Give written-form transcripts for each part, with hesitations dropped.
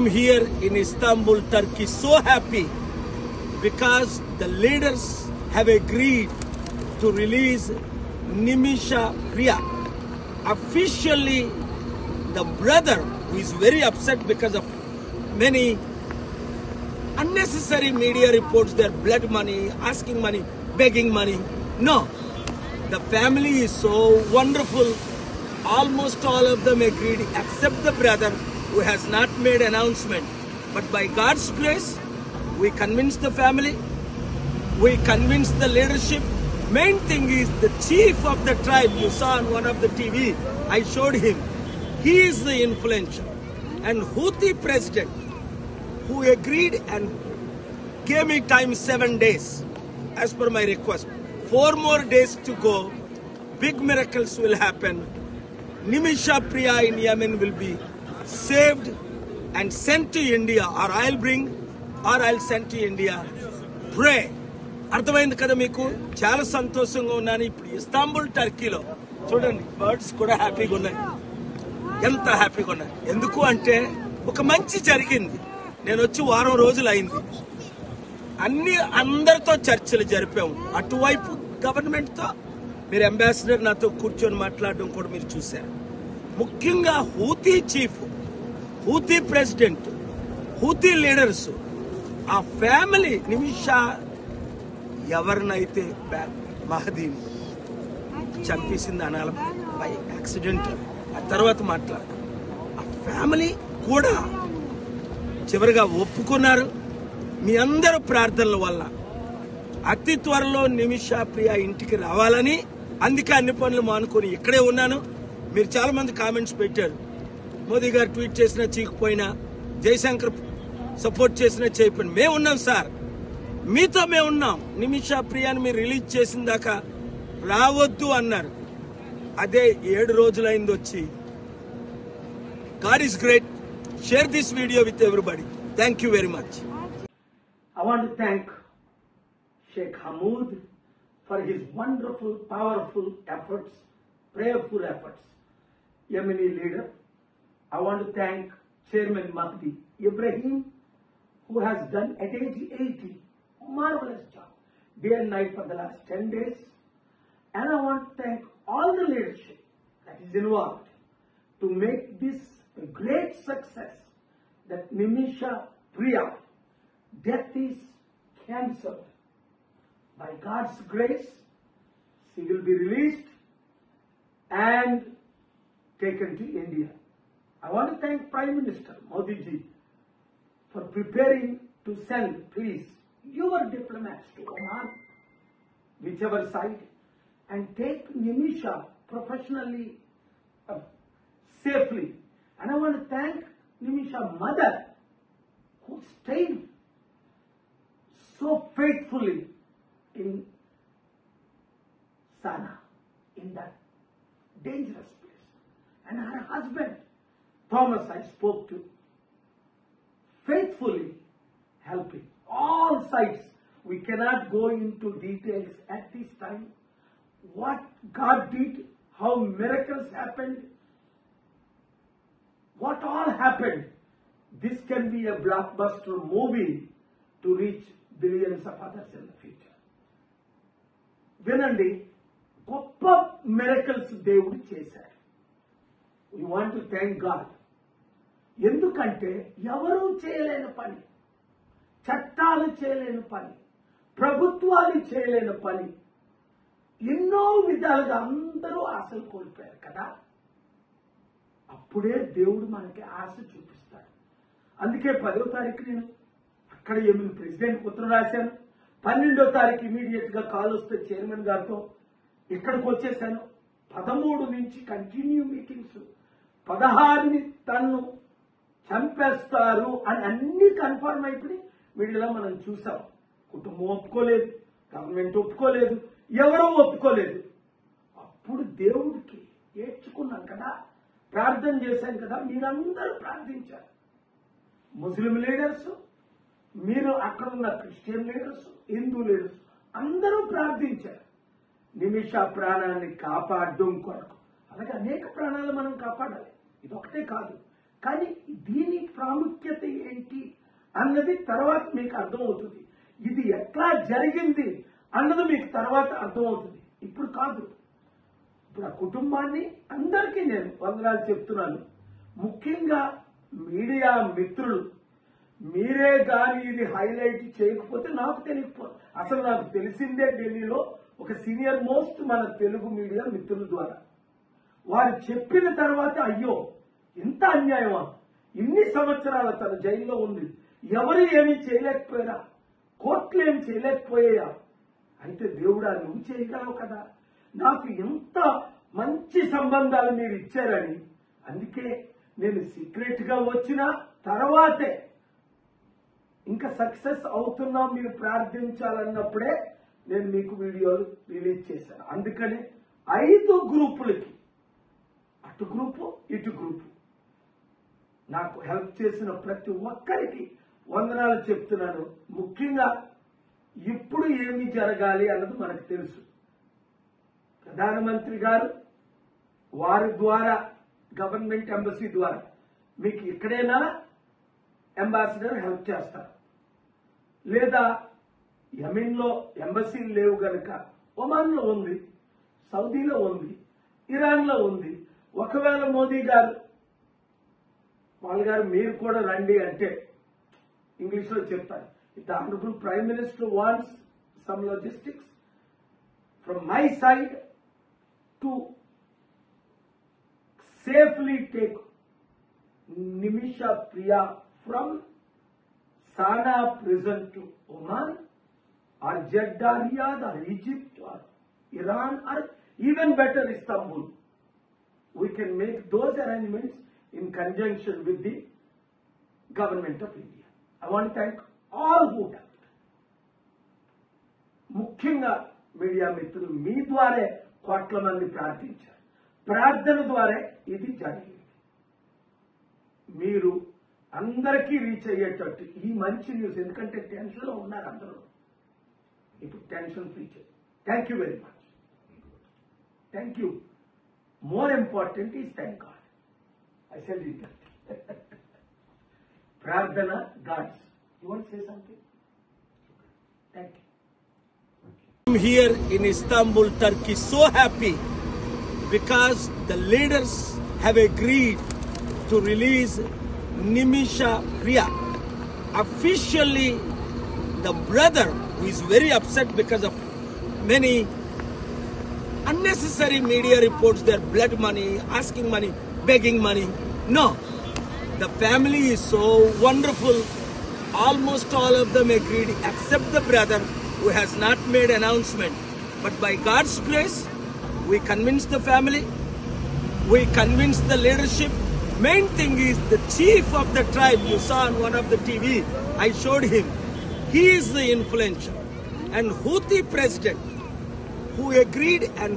I'm here in Istanbul, Turkey, so happy because the leaders have agreed to release Nimisha Priya. Officially, the brother who is very upset because of many unnecessary media reports, their blood money, asking money, begging money. No, the family is so wonderful. Almost all of them agreed except the brother who has not made announcement. But by God's grace, we convinced the family, we convinced the leadership. Main thing is the chief of the tribe, you saw on one of the TV, I showed him. He is the influential. And Houthi president, who agreed and gave me time 7 days, as per my request. 4 more days to go, big miracles will happen. Nimisha Priya in Yemen will be saved and sent to India, or I'll send to India. Pray. అర్థమైంది కదా మీకు? చాలా సంతోషంగా ఉన్నాను. ఇప్పుడు Istanbul టర్కీలో చూడండి, birds కూడా హ్యాపీగా ఉన్నాయి. ఎంత హ్యాపీగా ఉన్నాయి. ఎందుకు అంటే ఒక మంచి జరిగింది. నేను వచ్చి వారం రోజులు అయింది. అందరితో చర్చలు జరిపాము. అటువైపు గవర్నమెంట్తో మీరు అంబాసిడర్ నాతో కూర్చొని మాట్లాడడం కూడా మీరు చూశారు. ముఖ్యంగా Houthi chief, Houthi president, Houthi leaders, ఆ ఫ్యామిలీ నిమిషా ఎవరినైతే మహదీ చంపేసింది అనాలి బై యాక్సిడెంట్, ఆ తర్వాత మాట్లాడు. ఆ ఫ్యామిలీ కూడా చివరిగా ఒప్పుకున్నారు. మీ అందరూ ప్రార్థనల వల్ల అతి త్వరలో నిమిషా ప్రియ ఇంటికి రావాలని, అందుకే అన్ని పనులు మానుకొని ఇక్కడే ఉన్నాను. మీరు చాలా మంది కామెంట్స్ పెట్టారు. మోదీ గారు ట్వీట్ చేసినా చీకపోయినా, జయశంకర్ సపోర్ట్ చేసినా చేయకపోయినా మేము ఉన్నాం సార్, మీతో మేము ఉన్నాం. నిమిషా ప్రియాని మీరు రిలీజ్ చేసిన దాకా రావద్దు అన్నారు. అదే 7 రోజులైంది వచ్చి. God is great. Share this video with everybody. Thank you very much. I want to thank Sheikh Hamoud for his wonderful, powerful efforts, prayerful efforts. Yemeni leader. I want to thank Chairman Mahdi Ibrahim, who has done at age 80, marvelous job, day and night for the last 10 days. And I want to thank all the leadership that is involved to make this a great success, that Nimisha Priya death is cancelled. By God's grace, she will be released and taken to India. I want to thank Prime Minister Modi ji for preparing to send, please, your diplomats to Oman, whichever side, and take Nimisha professionally, safely. And I want to thank Nimisha's mother, who stayed so faithfully in Sana, in that dangerous place. And her husband, Thomas, I spoke to, faithfully helping all sides. We cannot go into details at this time. What God did, how miracles happened, what all happened. This can be a blockbuster movie to reach billions of others in the future. వినండి, గొప్ప miracles దేవుడు చేశారు. We want to thank God. ఎందుకంటే ఎవరూ చేయలేని పని, చట్టాలు చేయలేని పని, ప్రభుత్వాలు చేయలేని పని, ఎన్నో విధాలుగా అందరూ ఆశలు కోల్పోయారు కదా. అప్పుడే దేవుడు మనకి ఆశ చూపిస్తాడు. అందుకే 10వ తారీఖు నేను అక్కడ యెమెన్ ప్రెసిడెంట్కి ఉత్తరం రాశాను. 12వ తారీఖు ఇమీడియట్ గా కాల్ వస్తే చైర్మన్ గారితో ఇక్కడికి వచ్చేసాను. 13 నుంచి కంటిన్యూ మీటింగ్స్. 16ని తన్ను చంపేస్తారు అని అన్ని కన్ఫర్మ్ అయిపోయి మీడియాలో మనం చూసాం. కుటుంబం ఒప్పుకోలేదు, గవర్నమెంట్ ఒప్పుకోలేదు, ఎవరూ ఒప్పుకోలేదు. అప్పుడు దేవుడికి ఏడ్చుకున్నాం కదా, ప్రార్థన చేశాం కదా. మీరందరూ ప్రార్థించారు. ముస్లిం లీడర్స్, మీరు అక్కడ ఉన్న క్రిస్టియన్ లీడర్స్, హిందూ లీడర్స్ అందరూ ప్రార్థించారు నిమిషా ప్రాణాన్ని కాపాడడం కొరకు. అలాగే అనేక ప్రాణాలు మనం కాపాడాలి, ఇదొకటే కాదు. కానీ దీని ప్రాముఖ్యత అన్నది తర్వాత మీకు అర్థమవుతుంది. ఇది ఎట్లా జరిగింది అన్నది మీకు తర్వాత అర్థమవుతుంది. ఇప్పుడు కాదు. ఇప్పుడు ఆ కుటుంబాన్ని అందరికీ నేను వందనాలు చెప్తున్నాను. ముఖ్యంగా మీడియా మిత్రులు, మీరే కానీ ఇది హైలైట్ చేయకపోతే నాకు తెలియకపోదు. అసలు నాకు తెలిసిందే ఢిల్లీలో ఒక సీనియర్ మోస్ట్ మన తెలుగు మీడియా మిత్రుల ద్వారా. వారు చెప్పిన తర్వాత అయ్యో ఇంత అన్యాయమా, ఇన్ని సంవత్సరాల తన జైల్లో ఉంది, ఎవరు ఏమీ చేయలేకపోయారా, కోర్టులు ఏమి చేయలేకపోయా, అయితే దేవుడా నువ్వు చేయగలవు కదా, నాకు ఎంత మంచి సంబంధాలు మీరు ఇచ్చారని. అందుకే నేను సీక్రెట్ గా వచ్చిన తర్వాతే ఇంకా సక్సెస్ అవుతున్నా మీరు ప్రార్థించాలన్నప్పుడే నేను మీకు వీడియోలు రిలీజ్ చేశాను. అందుకనే 5 గ్రూపులకి, అటు గ్రూపు ఇటు గ్రూపు, నాకు హెల్ప్ చేసిన ప్రతి ఒక్కరికి వందనాలు చెప్తున్నాను. ముఖ్యంగా ఇప్పుడు ఏమి జరగాలి అన్నది మనకు తెలుసు. ప్రధానమంత్రి గారు వారి ద్వారా గవర్నమెంట్ ఎంబసీ ద్వారా మీకు ఎక్కడైనా అంబాసిడర్ హెల్ప్ చేస్తారు. లేదా యెమెన్లో ఎంబసీలు లేవు గనుక ఒమాన్లో ఉంది, సౌదీలో ఉంది, ఇరాన్లో ఉంది. ఒకవేళ మోదీ గారు వాళ్ళ గారు మీరు కూడా రండి అంటే ఇంగ్లీష్లో చెప్తారు. If the Honorable Prime Minister wants some logistics from my side to safely take Nimisha Priya from Sana prison to Oman or Jeddah, Riyadh or Egypt or Iran or even better Istanbul, we can make those arrangements in conjunction with the government of India. I want to thank all who helped. ముఖ్యంగా media మిత్రులు మీ ద్వారే కోట్ల మంది ప్రార్థించారు. ప్రార్థన ద్వారా ఇది జరిగింది. మీరు అందరికీ రీచ్ అయ్యేటట్టు ఈ మంచి న్యూస్, ఎందుకంటే టెన్షన్లో ఉన్నారు అందరూ, ఇప్పుడు టెన్షన్ ఫ్రీ చేయండి. Thank you very much. Thank you. More important is thank God. I said it. Prardhana Gods. You want to say something? Thank you. I'm here in Istanbul, Turkey, so happy because the leaders have agreed to release Nimisha Priya. Officially, the brother who is very upset because of many unnecessary media reports, their blood money, asking money, begging money. No, the family is so wonderful. Almost all of them agreed except the brother who has not made announcement. But by God's grace, we convinced the family, we convinced the leadership. Main thing is the chief of the tribe, you saw on one of the TV, I showed him. He is the influential. And Houthi president who agreed and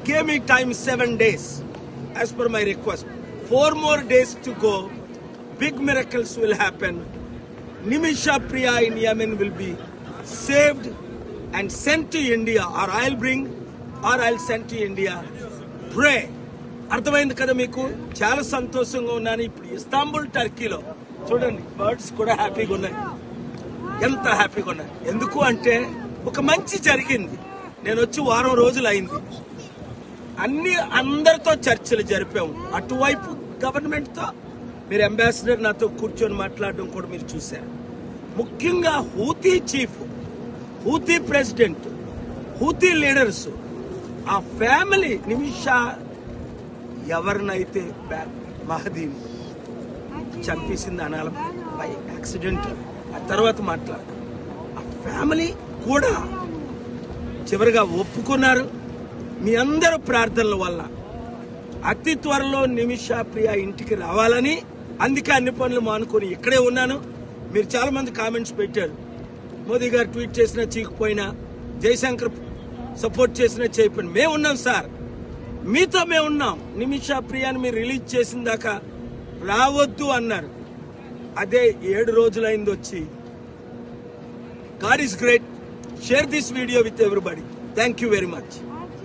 gave me time 7 days. As per my request, 4 more days to go. Big miracles will happen. Nimisha Priya in Yemen will be saved and sent to India, or I'll bring, or I'll send to India. Pray. అర్థమైంది కదా మీకు? చాలా సంతోషంగా ఉన్నాను. ఇప్పుడు Istanbul టర్కీలో చూడండి, birds కూడా హ్యాపీగా ఉన్నాయి. ఎంత హ్యాపీగా ఉన్నాయి. ఎందుకు అంటే ఒక మంచి జరిగింది. నేను వచ్చి వారం రోజులు అయింది. అందరితో చర్చలు జరిపాము. అటువైపు గవర్నమెంట్తో మీరు అంబాసిడర్ నాతో కూర్చొని మాట్లాడడం కూడా మీరు చూశారు. ముఖ్యంగా Houthi chief, Houthi president, Houthi leaders, ఆ ఫ్యామిలీ నిమిషా ఎవరినైతే మహదీని చంపేసింది అనాలి బై యాక్సిడెంట్, ఆ తర్వాత మాట్లాడు. ఆ ఫ్యామిలీ కూడా చివరిగా ఒప్పుకున్నారు. మీ అందరూ ప్రార్థనల వల్ల అతి త్వరలో నిమిషా ప్రియ ఇంటికి రావాలని, అందుకే అన్ని పనులు మానుకొని ఇక్కడే ఉన్నాను. మీరు చాలా మంది కామెంట్స్ పెట్టారు. మోదీ గారు ట్వీట్ చేసినా చీకపోయినా, జయశంకర్ సపోర్ట్ చేసినా చేయకపోయినా మేము ఉన్నాం సార్, మీతో మేము ఉన్నాం. నిమిషా ప్రియాని మీరు రిలీజ్ చేసిన దాకా రావద్దు అన్నారు. అదే 7 రోజులైంది వచ్చి. God is great. Share this video with everybody. Thank you very much.